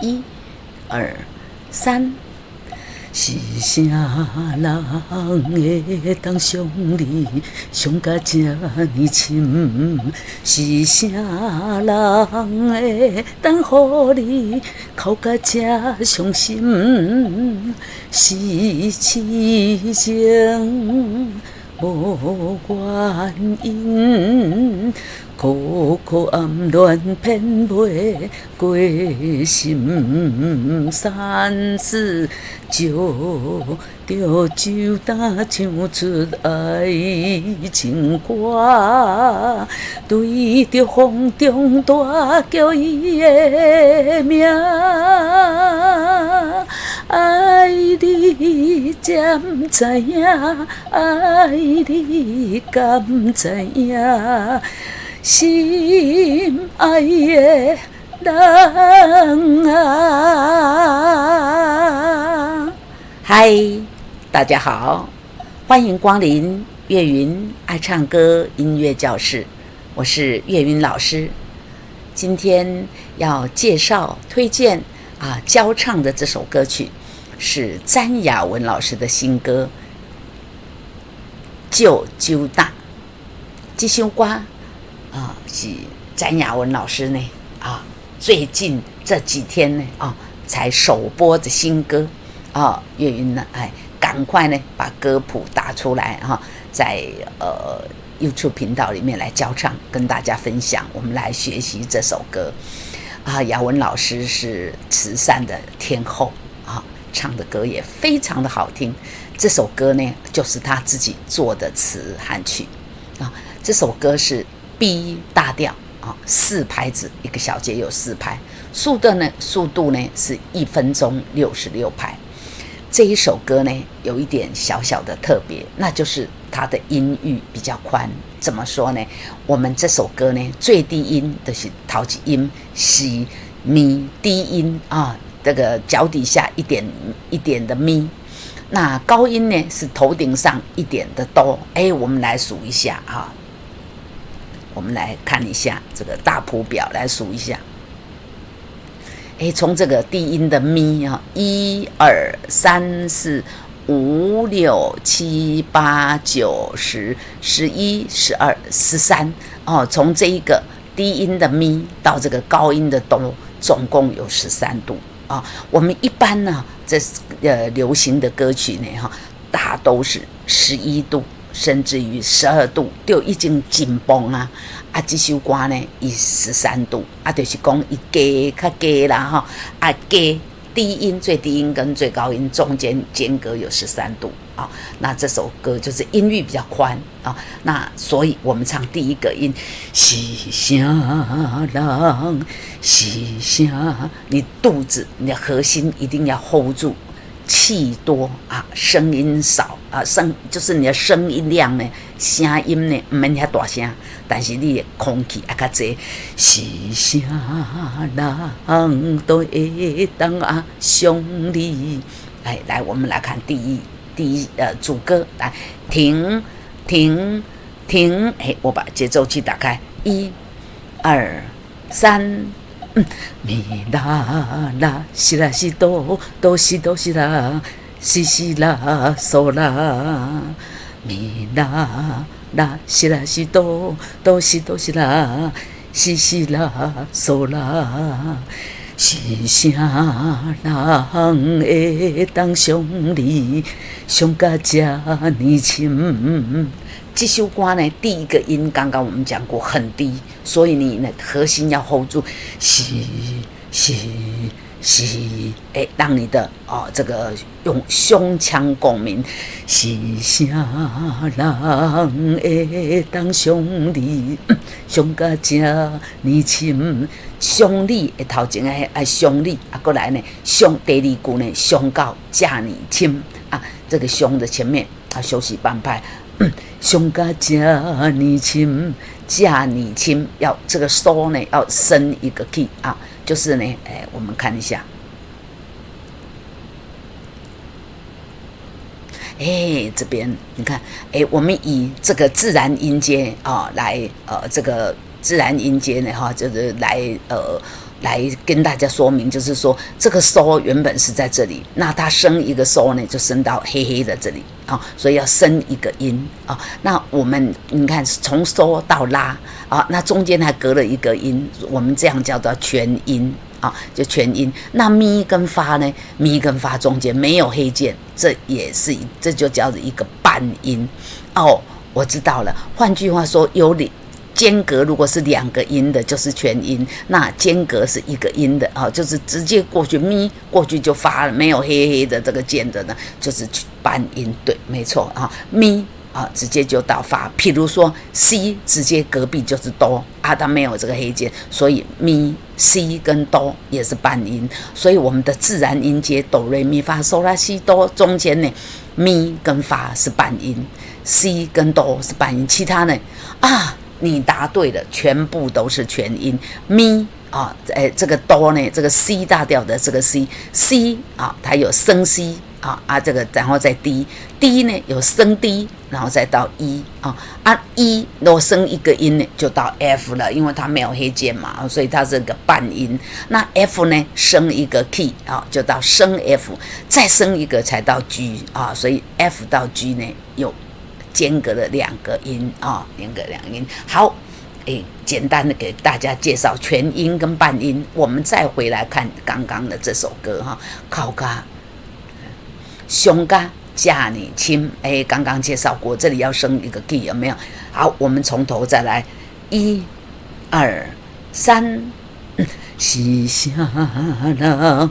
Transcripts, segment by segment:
一、二、三。是啥人会当想你想甲这呢深？是啥人会当予你哭甲这伤心？是痴情无原因。苦苦暗恋骗袂过心，三思酒着酒胆唱出爱情歌，对着风中大叫伊的名，爱你才知影，爱你敢知影？心爱的人啊！嗨，大家好，欢迎光临岳云爱唱歌音乐教室，我是岳云老师。今天要介绍推荐教唱的这首歌曲是詹雅雯老师的新歌《救酒胆》。这首歌是詹雅雯老师呢最近这几天呢才首播的新歌岳云呢赶快呢把歌谱打出来在YouTube 频道里面来教唱，跟大家分享，我们来学习这首歌雅雯老师是慈善的天后唱的歌也非常的好听。这首歌呢就是他自己做的词和曲这首歌是 B 大调4拍子，一个小节有4拍，速度呢是1分钟66拍。这一首歌呢有一点小小的特别，那就是它的音域比较宽。怎么说呢？我们这首歌呢最低音的是头一音西咪，低音这个脚底下一点一点的咪，那高音呢是头顶上一点的哆。我们来数一下我们来看一下这个大谱表，来数一下。从这个低音的咪1、2、3、4、5、6、7、8、9、10、11、12、13从这一个低音的咪到这个高音的哆，总共有13度我们一般呢，这流行的歌曲呢大都是11度。甚至于12度就已经紧绷这首歌呢以13度就是讲伊加较加啦加低音最低音跟最高音中间间隔有13度那这首歌就是音域比较宽那所以我们唱第一个音是啥人是啥，你肚子你的核心一定要 hold 住，气多声音少就是你的声音量呢，声音呢不免遐大声，但是你的空气较济。是啥人都会当想你？来，我们来看第一主歌，来停，我把节奏器打开，1、2、3。咪啦啦，是啦是哆，哆是啦，是啦嗦啦。咪啦啦，是啦是哆，哆是啦，是啦嗦啦。是啥人会当想你，想甲这呢深？这首歌呢，第一个音刚刚我们讲过很低，所以你的核心要 hold 住，让你的这个用胸腔共鸣。是啥人会当想你，想甲这呢深？想你的头前的想你过来呢，想第二句呢，想到这呢深这个胸的前面休息半拍。想甲这呢深，这呢深，要这个收呢要升一个 key 就是呢我们看一下这边你看我们以这个自然音阶来这个自然音阶呢就是来跟大家说明，就是说这个收原本是在这里，那它升一个收呢，就升到黑黑的这里啊，所以要升一个音啊。那我们你看从收到拉啊，那中间还隔了一个音，我们这样叫做全音啊，就全音。那咪跟发呢，咪跟发中间没有黑键，这就叫做一个半音哦。我知道了，换句话说，间隔如果是2个音的，就是全音；那间隔是1个音的啊，就是直接过去咪过去就发了，没有黑黑的这个键的呢，就是半音。对，没错啊，咪啊直接就到发。譬如说 C 直接隔壁就是哆啊，它没有这个黑键，所以咪 C 跟哆也是半音。所以我们的自然音阶哆瑞咪发嗦拉西哆中间呢，咪跟发是半音，C 跟哆是半音，其他呢啊。你答对了，全部都是全音。咪啊，这个哆呢，这个 C 大调的这个 C 啊，它有升 C 这个然后再D 呢有升 D， 然后再到 E E 如果升一个音呢，就到 F 了，因为它没有黑键嘛，所以它是个半音。那 F 呢升一个 key 就到升 F， 再升一个才到 G 所以 F 到 G 呢有间隔的2个音间隔2个音。好，简单的给大家介绍全音跟半音。我们再回来看刚刚的这首歌靠嘎胸嘎加你亲，刚刚介绍过，这里要升一个 key 有没有？好，我们从头再来，1、2、3。是啥人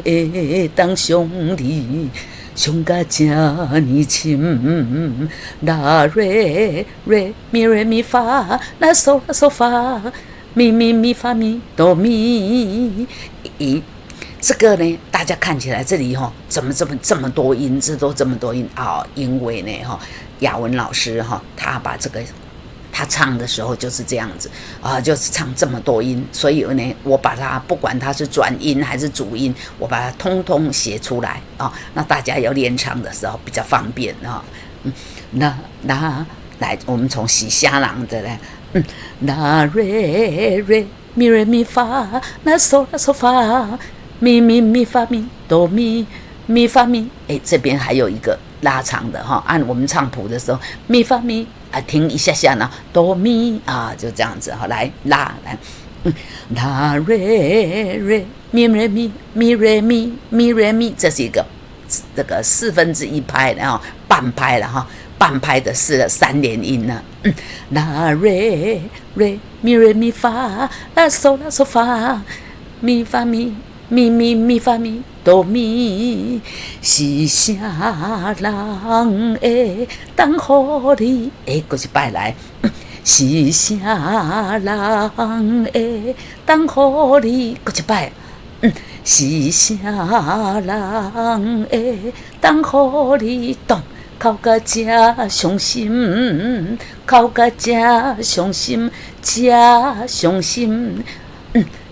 会当兄弟？胸甲这呢深，拉瑞瑞咪瑞咪发，那嗦发，咪咪咪发咪哆咪。这个呢，大家看起来这里怎么这么多音，都这么多音因为呢雅文老师他把这个。他唱的时候就是这样子就是唱这么多音，所以呢，我把它不管它是转音还是主音，我把它通通写出来那大家要练唱的时候比较方便来，我们从喜虾郎的来，拉瑞瑞咪瑞咪发，那嗦发，咪咪咪发咪哆咪咪发咪，这边还有一个拉长的按我们唱谱的时候，咪发咪。停一下下呢，哆咪就这样子来拉来，拉瑞瑞咪瑞咪咪瑞咪咪瑞咪，这是一个这个1/4拍的半拍了半拍的3连音呢，拉瑞瑞咪瑞咪发，拉嗦发，咪发咪咪咪咪发咪。哆咪是啥人会当予你？还是摆来，是啥人会当予你？还一摆，是啥人会当予你？懂？哭甲这伤心，哭甲这伤心，这伤心。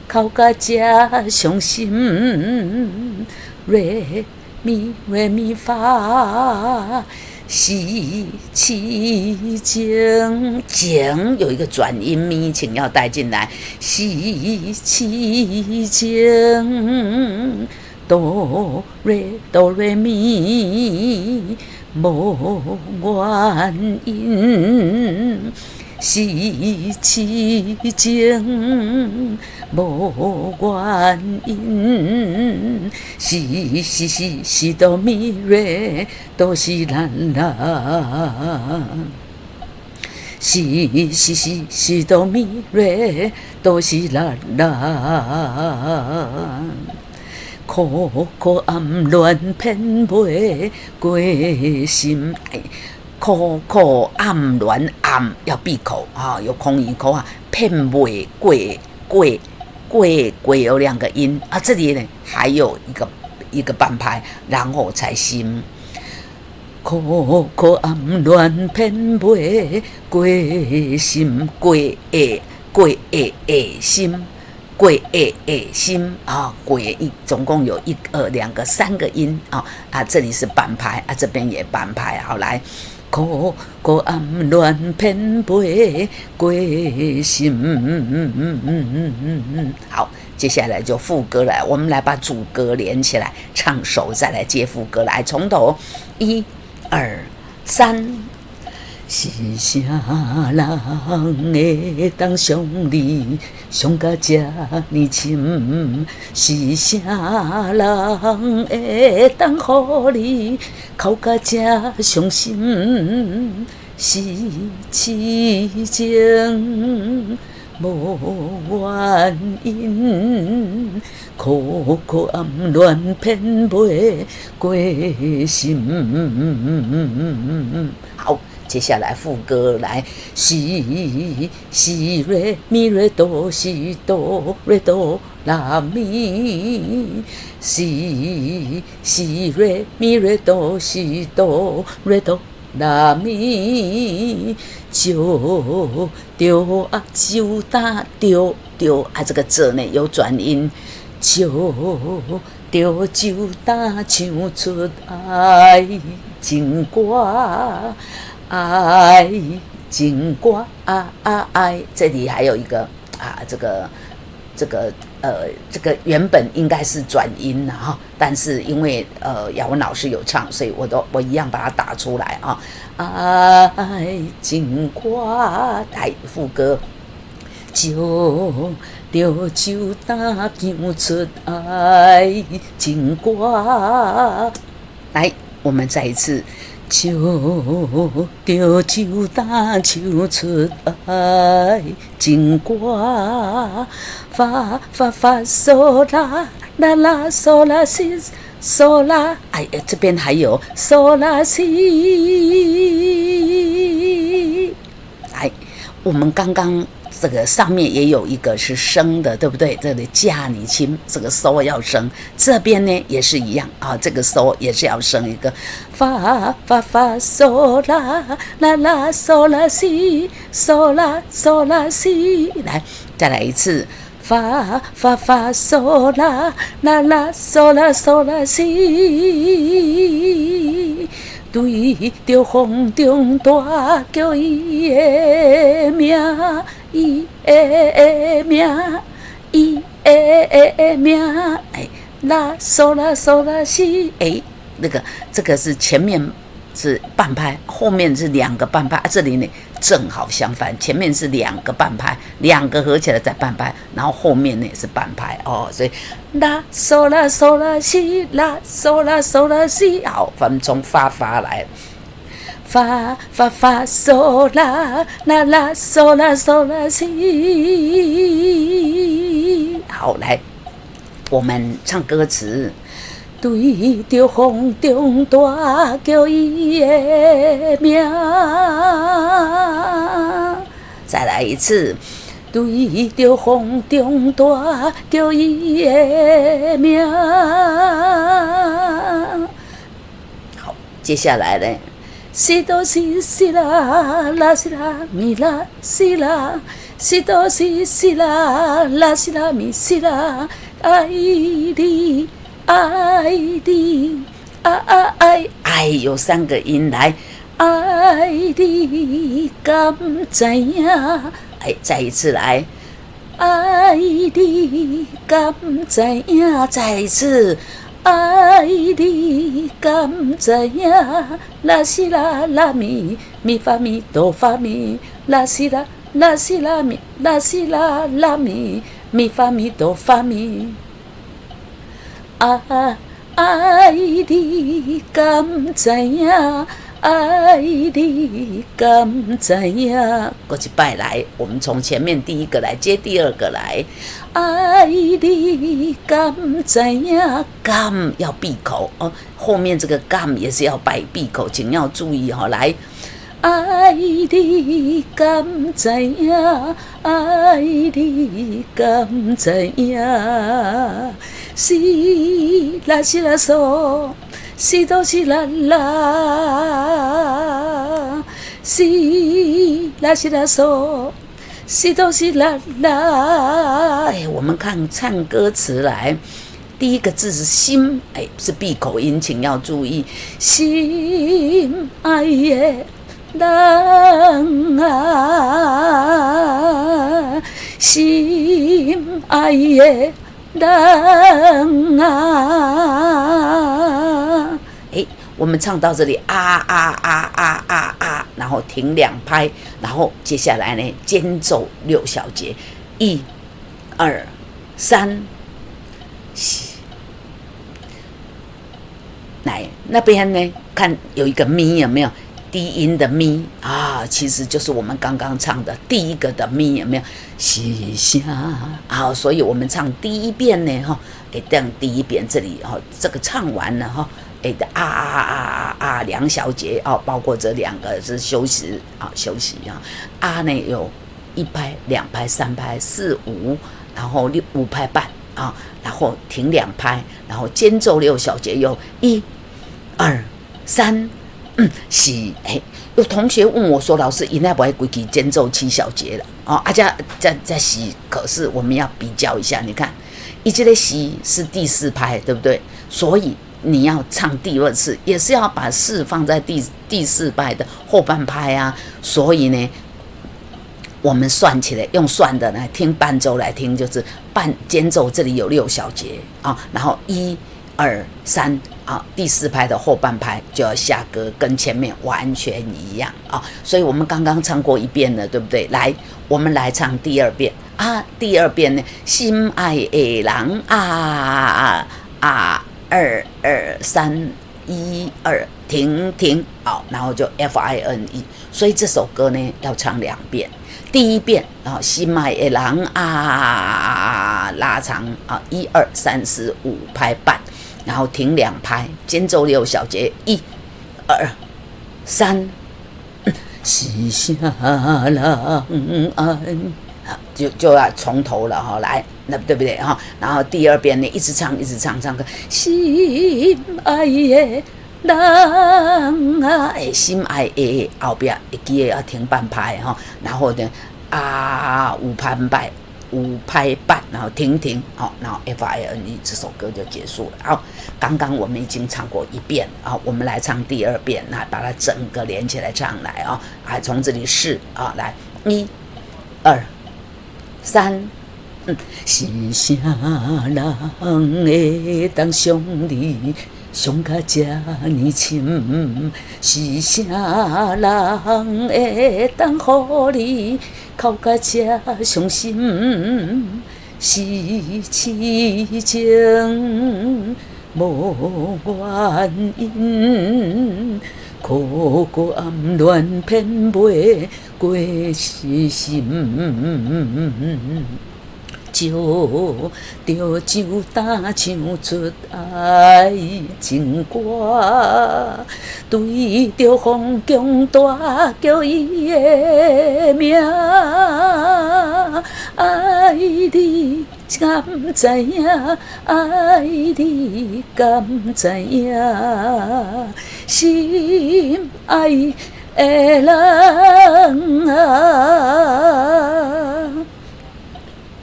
哭甲这伤心，瑞咪发，是痴情，情有一个转音咪，请要带进来，是痴情，哆瑞咪，无原因。是痴情无原因，是哆咪瑞都是咱人，是哆咪瑞都是咱人。苦暗恋偏袂过心，苦暗恋暗要闭口有空音口偏袂过有2个音这里呢还有一个半拍，然后才心。苦暗恋偏袂过心，过心。过心过总共有1、2、2个、3个音这里是半拍这边也半拍。好来，苦暗恋偏袂过心。好，接下来就副歌来，我们来把主歌连起来，唱熟再来接副歌来，从头1、2、3。是啥人会当想你想甲这呢深？是啥人会当予你哭甲这伤心？是痴情无原因，苦苦暗恋骗袂过心。好。接下来副歌来，西瑞咪瑞哆西哆瑞哆拉咪，西瑞咪瑞哆西哆瑞哆拉咪，就丢啊就打丢啊，这个这呢有转音，就丢就打唱出爱情歌。爱情歌爱，这里还有一个这个原本应该是转音哈，但是因为雅文老师有唱，所以我一样把它打出来啊。爱情歌，来副歌，就打唱出爱情歌，来，我们再一次。就打唱出爱情歌，发嗦啦啦啦嗦啦西嗦啦，哎，这边还有嗦啦西，哎，我们刚刚。这个上面也有一个是升的，对不对？这里嫁你亲，这个嗦要升，这边呢也是一样啊，这个嗦也是要升一个发嗦啦啦啦嗦啦西嗦啦西，来再来一次发嗦啦啦啦嗦啦西。对着风中大叫伊的名，伊的名，哎，啦嗦啦西，哎，这个是前面是半拍，后面是2个半拍，这里呢正好相反，前面是2个半拍，2个合起来再半拍，然后后面呢也是半拍哦，所以啦嗦啦西，啦嗦啦西，好，我们从发来，发嗦啦啦啦嗦啦西，好，来，我们唱歌词。对着风中大叫伊的名，再来一次。对着风中大叫伊的名。好，接下来呢？西哆西啦啦西啦咪啦西啦，西哆西啦啦西啦咪西啦，爱你。爱你，爱有3个音来，爱你敢知影？哎，再一次来，爱你敢知影？再一次，爱你敢知影？啦西啦啦咪咪发咪哆发咪，啦西啦啦西啦咪，啦西啦啦咪咪发咪哆发咪。爱你敢知影？爱你敢知影？过一摆来，我们从前面第1个来接第2个来。爱你敢知影？敢要闭口哦，后面这个敢也是要闭口，请要注意哦。来，爱你敢知影？爱你敢知影？西啦嗦，西哆西啦啦，西啦嗦，西哆西啦啦。哎，我们看唱歌词来，第1个字是心，哎，是闭口音，请要注意。心爱的人啊，心爱的人啊，我们唱到这里然后停2拍，然后接下来呢间奏6小节，1、2、3，来那边呢看有一个咪有没有？低音的咪啊，其实就是我们刚刚唱的第一个的咪，有没有？西下啊，所以我们唱第一遍呢，哈，等第一遍这里哈，这个唱完了哈，2小节哦，包括这2个是休息啊，休息啊，呢有1拍、2拍、3拍、4、5，然后5拍半啊，然后停2拍，然后间奏6小节，有1、2、3。是有同学问我说：“老师，应该不会规矩间奏7小节了哦？”这是，可是我们要比较一下，你看，这个西是第4拍，对不对？所以你要唱第2次，也是要把4放在第4拍的后半拍啊。所以呢，我们算起来，用算的来听伴奏来听，就是间奏这里有6小节啊，然后1、2、3。第4拍的后半拍就要下歌，跟前面完全一样啊，所以我们刚刚唱过1遍了，对不对？来，我们来唱第2遍啊。第2遍呢，心爱的人啊，2、2、3、1、2，停，好，然后就 FINE。所以这首歌呢要唱2遍。第1遍啊，心爱的人啊，拉长啊，1、2、3、4、5拍半。然后停2拍，间奏6小节，1、2、3，西下人安，就要从头了哈，来，那对不对哈？然后第2遍呢，一直唱歌，心爱的人啊，心爱的后边一记要停半拍哈，然后呢5拍半，然后停，好，然后 FINE 这首歌就结束了。好，刚刚我们已经唱过1遍，好，我们来唱第2遍，来把它整个连起来唱来啊，从这里试啊，来1、2、3，是啥人会当想你？想甲这呢深，是啥人会当予你哭甲这伤心？是痴情无原因，苦苦暗恋骗袂过痴心。就着酒打唱出爱情歌，对着风强大叫伊的名，爱你敢知影？爱你敢知影？心爱的人啊！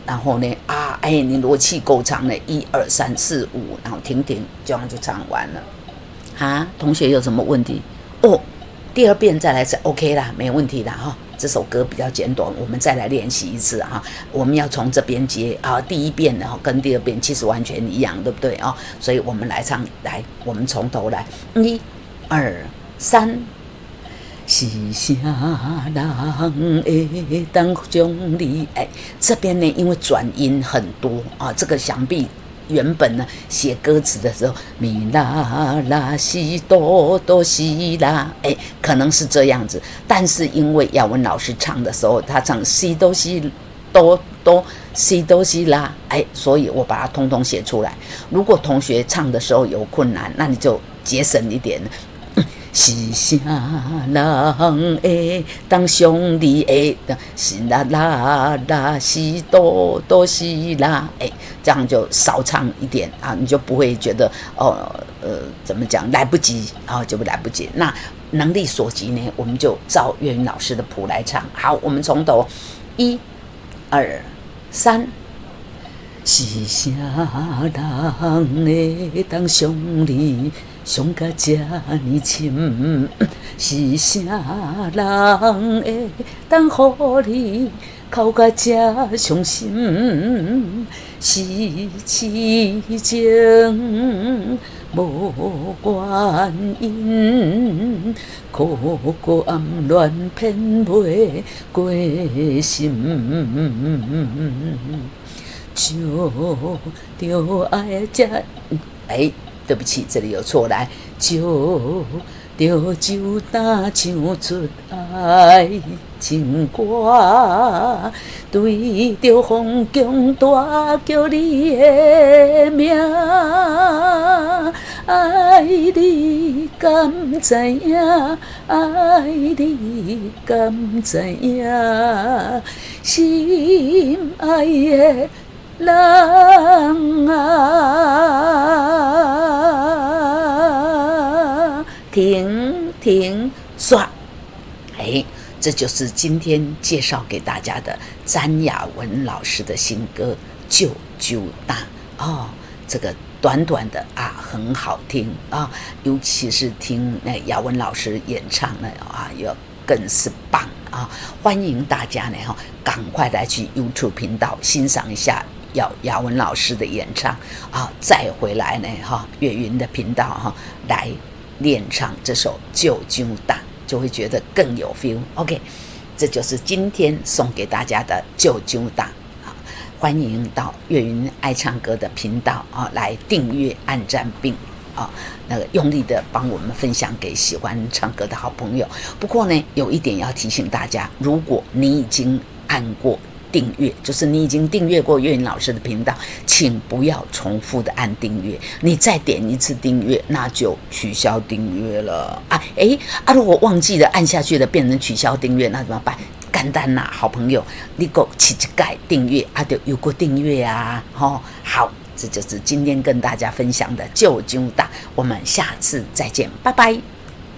然后呢你逻辑够长了，1、2、3、4、5，然后停，这样就唱完了。同学有什么问题？第2遍再来是 OK 啦，没问题啦哈。这首歌比较简短，我们再来练习一次哈。我们要从这边接啊，第1遍呢跟第2遍其实完全一样，对不对啊？所以我们来唱，来，我们从头来，1、2、3。是啥人会当将你？这边呢，因为转音很多啊，这个想必原本呢写歌词的时候，咪啦啦西哆哆西啦，可能是这样子。但是因为雅文老师唱的时候，他唱西哆西哆哆西哆西啦，所以我把它通通写出来。如果同学唱的时候有困难，那你就节省一点。是啥人会当想你会是啦啦啦是哆哆是啦，这样就少唱一点啊，你就不会觉得怎么讲来不及啊，就不来不及。那能力所及呢，我们就照岳云老师的谱来唱。好，我们从头1、2、3。是啥人会当想你？想甲这呢深，是啥人会当予你哭甲这伤心，是痴情无原因，苦甘恋偏袂过心，就着爱这对不起，这里有错，来就着酒胆唱出爱情歌，对着风强大叫你的名，爱你敢知影？爱你敢知影？心爱的人啊，停刷，这就是今天介绍给大家的詹雅雯老师的新歌《救救大》哦，这个短短的很好听啊，尤其是听雅雯老师演唱呢又更是棒啊！欢迎大家呢赶快来去 YouTube 频道欣赏一下雅雯老师的演唱再回来呢岳云的频道来练唱这首《救救大》，就会觉得更有 feel。OK， 这就是今天送给大家的《救救大》欢迎到岳云爱唱歌的频道来订阅、按赞并那个用力的帮我们分享给喜欢唱歌的好朋友。不过呢，有一点要提醒大家，如果你已经按过订阅，就是你已经订阅过岳云老师的频道，请不要重复的按订阅，你再点一次订阅，那就取消订阅了如果忘记了按下去了，变成取消订阅，那怎么办？简单啦，好朋友，你给我起一盖订阅就有个订阅好，这就是今天跟大家分享的救救大，我们下次再见，拜拜。